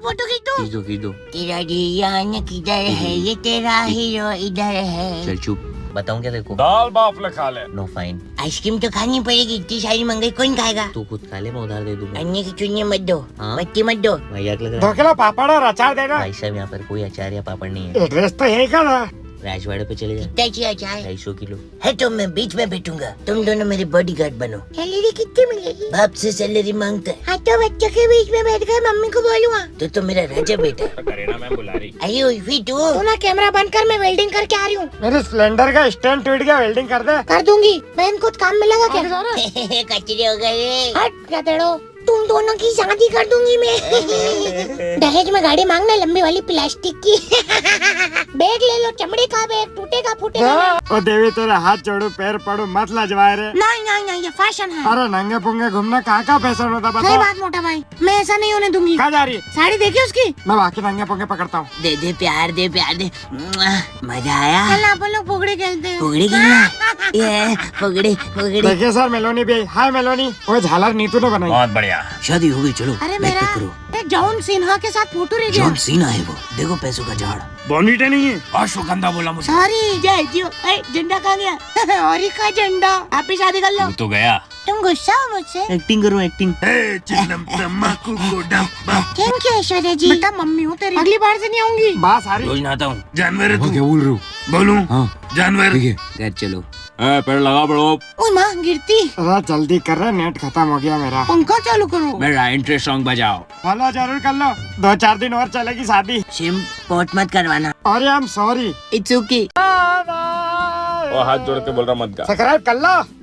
Photo खींच दूं? खींच दो। तेरा जियान किधर है, ये तेरा हीरो इधर है। चल चुप। बताऊं क्या तेरे को? दाल बाफले खा ले। No fine. आइसक्रीम तो खानी पड़ेगी, इतनी सारी मंगाई कौन खाएगा? तू खुद खा ले, मैं उधार दे दूंगा। अन्य की चुनिया मत दो, हाँ? बत्ती मत दो। मजाक लग 2 रहा है? किलो पापड़ और अचार देना। भाई साहब यहाँ पर कोई अचार या पापड़ नहीं है। एड्रेस तो यही का ना। राजवाड़े पे चले जा। कितना चाहिए चाय? 250 किलो। है तो मैं बीच में बैठूंगा, तुम दोनों मेरे बॉडीगार्ड बनो। सैलरी कितनी मिलेगी? बाप से सैलरी मांगता है। हाँ तो बच्चों के बीच में बैठ कर मम्मी को बोलूँगा। तो मेरा राजा बेटा। करीना मैम बुला रही। अरे उर्फी तू ना कैमरा बंद कर, मैं वेल्डिंग करके आ रही हूँ। मेरे सिलेंडर का स्टैंड टूट गया, वेल्डिंग कर दे। कर दूंगी, बहन को काम में लगा क्या? कचरे हो गए। हट गधेड़ो, तुम दोनों की शादी कर दूंगी मैं। दहेज में गाड़ी मांगना, लंबी वाली प्लास्टिक की। बैग ले लो, चमड़े का बैग, टूटेगा फूटेगा। ओ देवी तेरे हाथ जोड़ू पैर पड़ू, मत लजवाए रे। नहीं नहीं नहीं, ये फैशन है। अरे नंगे पुंगे घूमना कहाँ का फैशन होता सही बता। बात मोटा भाई, मैं ऐसा नहीं होने दूंगी। कहाँ जा रही है? साड़ी देखी उसकी? मैं बाकी नंगे पुंगे पकड़ता हूँ। दे दे प्यार दे, प्यार दे। मजा आया। चल अपन लोग फुगड़ी खेलते हैं। फुगड़ी खेलना? ये फुगड़ी फुगड़ी। देखिए सर, मेलोनी भी आई। हाय मेलोनी। वो झालर नीतू ने बनाई। बहुत बढ़िया। शादी हो गई, चलो अरे बैग मेरा पैक करो। जॉन सिन्हा के साथ फोटो ले गया। जॉन सीना है वो, देखो पैसों का झाड़। बॉर्नविटा नहीं है। अश्वगंधा बोला मुझे। सॉरी जय जियो। झंडा कहाँ गया? और का झंडा। आप भी शादी कर लो। तू तो गया। तुम गुस्सा हो मुझसे? एक्टिंग करो एक्टिंग। चिन्नम तम्बाकू को डब्बा। थैंक यू ऐश्वर्या जी। बेटा मम्मी हूँ तेरी, अगली बार से नहीं आऊंगी। बात सारी। रोज नहाता हूँ। जानवर है तू। क्या बोल रहे हो? बोलूं? हाँ जानवर। ठीक है, घर चलो। पेड़ लगा बड़ो। ओए माँ गिरती। अरे जल्दी कर रहा, नेट खत्म हो गया मेरा। पंखा चालू करो। मेरा इंटरेस्ट सॉन्ग बजाओ। फॉलो जरूर कर लो, 2-4 दिन और चलेगी शादी। सिम पोट मत करवाना। और I am sorry. It's okay. हाथ जोड़ के बोल रहा मत गा। सब्सक्राइब कर लो।